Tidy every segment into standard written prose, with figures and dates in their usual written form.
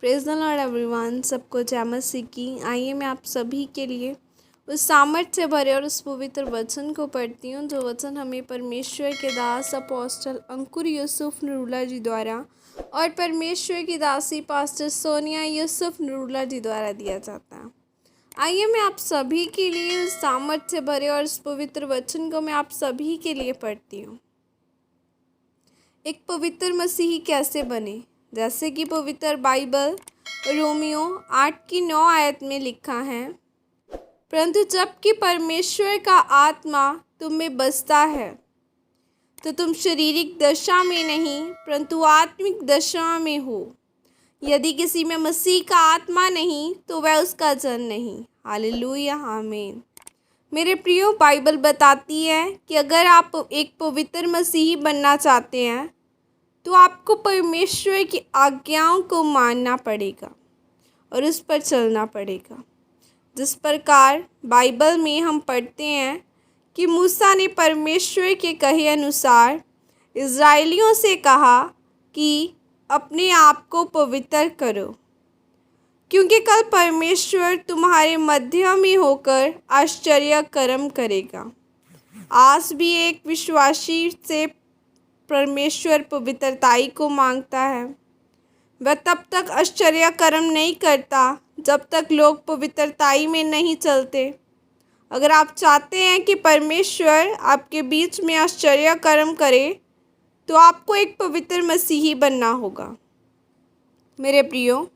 Praise the Lord everyone. सबको जय मसीह की। आइए मैं आप सभी के लिए उस सामर्थ से भरे और उस पवित्र वचन को पढ़ती हूँ जो वचन हमें परमेश्वर के दास अपोस्टल अंकुर यूसुफ नरूला जी द्वारा और परमेश्वर की दासी पास्टर सोनिया यूसुफ नरूला जी द्वारा दिया जाता है। आइए मैं आप सभी के लिए उस सामर्थ से भरे और उस पवित्र वचन को मैं आप सभी के लिए पढ़ती हूँ। एक पवित्र मसीही कैसे बने, जैसे कि पवित्र बाइबल रोमियो 8:9 में लिखा है, परंतु जबकि परमेश्वर का आत्मा तुम में बसता है तो तुम शारीरिक दशा में नहीं परंतु आत्मिक दशा में हो। यदि किसी में मसीह का आत्मा नहीं तो वह उसका जन नहीं। हालेलुया, आमीन। मेरे प्रियो, बाइबल बताती है कि अगर आप एक पवित्र मसीही बनना चाहते हैं तो आपको परमेश्वर की आज्ञाओं को मानना पड़ेगा और उस पर चलना पड़ेगा। जिस प्रकार बाइबल में हम पढ़ते हैं कि मूसा ने परमेश्वर के कहे अनुसार इज़राइलियों से कहा कि अपने आप को पवित्र करो, क्योंकि कल परमेश्वर तुम्हारे मध्य में होकर आश्चर्य कर्म करेगा। आज भी एक विश्वासी से परमेश्वर पवित्रताई को मांगता है। वह तब तक आश्चर्य कर्म नहीं करता जब तक लोग पवित्रताई में नहीं चलते। अगर आप चाहते हैं कि परमेश्वर आपके बीच में आश्चर्य कर्म करे तो आपको एक पवित्र मसीही बनना होगा। मेरे प्रियो,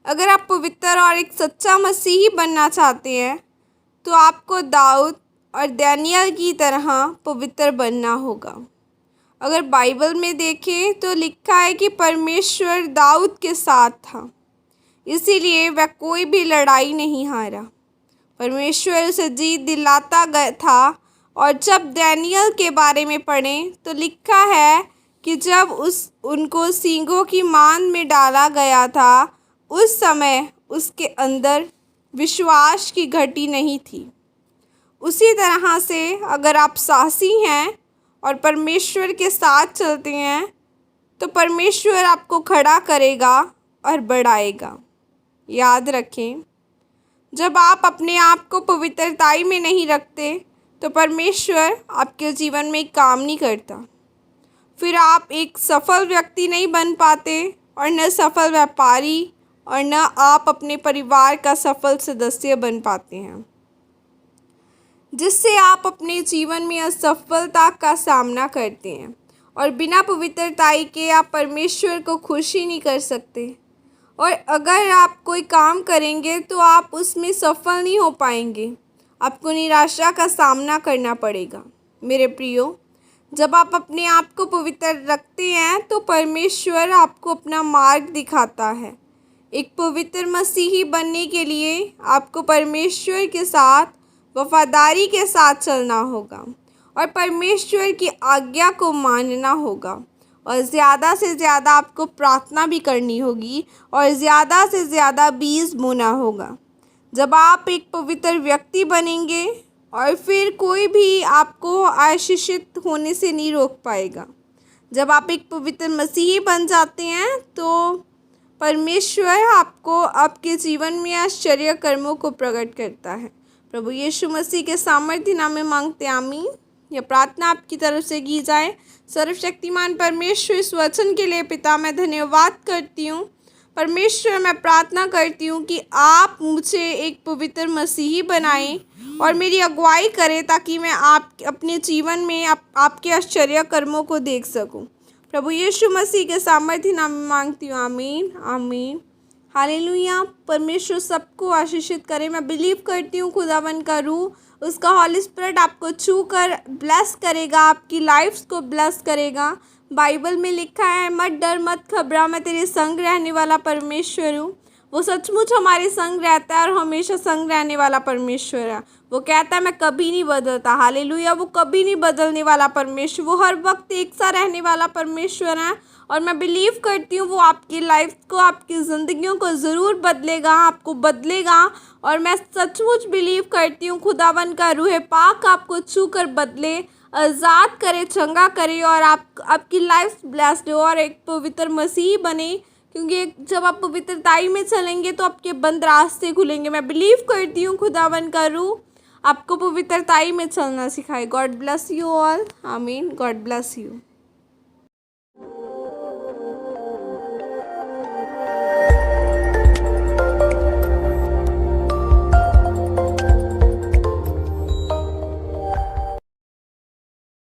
अगर आप पवित्र और एक सच्चा मसीही बनना चाहते हैं तो आपको दाऊद और दानियल की तरह पवित्र बनना होगा। अगर बाइबल में देखें तो लिखा है कि परमेश्वर दाऊद के साथ था, इसीलिए वह कोई भी लड़ाई नहीं हारा। परमेश्वर उसे जीत दिलाता गया था। और जब दानियल के बारे में पढ़ें तो लिखा है कि जब उनको सींगों की मान में डाला गया था उस समय उसके अंदर विश्वास की घटी नहीं थी। उसी तरह से अगर आप साहसी हैं और परमेश्वर के साथ चलते हैं तो परमेश्वर आपको खड़ा करेगा और बढ़ाएगा। याद रखें, जब आप अपने आप को पवित्रताई में नहीं रखते तो परमेश्वर आपके जीवन में काम नहीं करता। फिर आप एक सफल व्यक्ति नहीं बन पाते और न सफल व्यापारी और न आप अपने परिवार का सफल सदस्य बन पाते हैं, जिससे आप अपने जीवन में असफलता का सामना करते हैं। और बिना पवित्रताई के आप परमेश्वर को खुश ही नहीं कर सकते। और अगर आप कोई काम करेंगे तो आप उसमें सफल नहीं हो पाएंगे, आपको निराशा का सामना करना पड़ेगा। मेरे प्रियो, जब आप अपने आप को पवित्र रखते हैं तो परमेश्वर आपको अपना मार्ग दिखाता है। एक पवित्र मसीही बनने के लिए आपको परमेश्वर के साथ वफादारी के साथ चलना होगा और परमेश्वर की आज्ञा को मानना होगा और ज़्यादा से ज़्यादा आपको प्रार्थना भी करनी होगी और ज़्यादा से ज़्यादा बीज बोना होगा। जब आप एक पवित्र व्यक्ति बनेंगे और फिर कोई भी आपको आशीषित होने से नहीं रोक पाएगा। जब आप एक पवित्र मसीही बन जाते हैं तो परमेश्वर आपको आपके जीवन में आश्चर्य कर्मों को प्रकट करता है। प्रभु यीशु मसीह के सामर्थ्य नाम में मांगते, आमीन। यह प्रार्थना आपकी तरफ से की जाए। सर्वशक्तिमान परमेश्वर, इस वचन के लिए पिता मैं धन्यवाद करती हूँ। परमेश्वर, मैं प्रार्थना करती हूँ कि आप मुझे एक पवित्र मसीही बनाएं और मेरी अगुवाई करें ताकि मैं आप अपने जीवन में आपके आश्चर्य कर्मों को देख सकूँ। प्रभु यीशु मसीह के सामर्थ्य नाम में मांगती हूँ, आमीन आमीन। हालेलुया। परमेश्वर सबको आशीषित करे। मैं बिलीव करती हूँ खुदावन का रूह, उसका हॉली स्पिरिट आपको छू कर ब्लेस करेगा, आपकी लाइफ्स को ब्लेस करेगा। बाइबल में लिखा है, मत डर मत घबरा, मैं तेरे संग रहने वाला परमेश्वर हूँ। वो सचमुच हमारे संग रहता है और हमेशा संग रहने वाला परमेश्वर है। वो कहता है मैं कभी नहीं बदलता। हालेलुया। वो कभी नहीं बदलने वाला परमेश्वर, वो हर वक्त एक सा रहने वाला परमेश्वर है। और मैं बिलीव करती हूँ वो आपकी लाइफ को, आपकी ज़िंदगियों को ज़रूर बदलेगा, आपको बदलेगा। और मैं सचमुच बिलीव करती हूँ खुदावन का रूह पाक आपको छू कर बदले, आज़ाद करे, चंगा करे और आपकी लाइफ ब्लेस्ड हो और एक पवित्र मसीह बने क्योंकि जब आप पवित्रताई में चलेंगे तो आपके बंद रास्ते खुलेंगे। मैं बिलीव करती हूँ खुदावन का रूह आपको पवित्रताई में चलना सिखाए। God bless you all. आमीन। God bless you.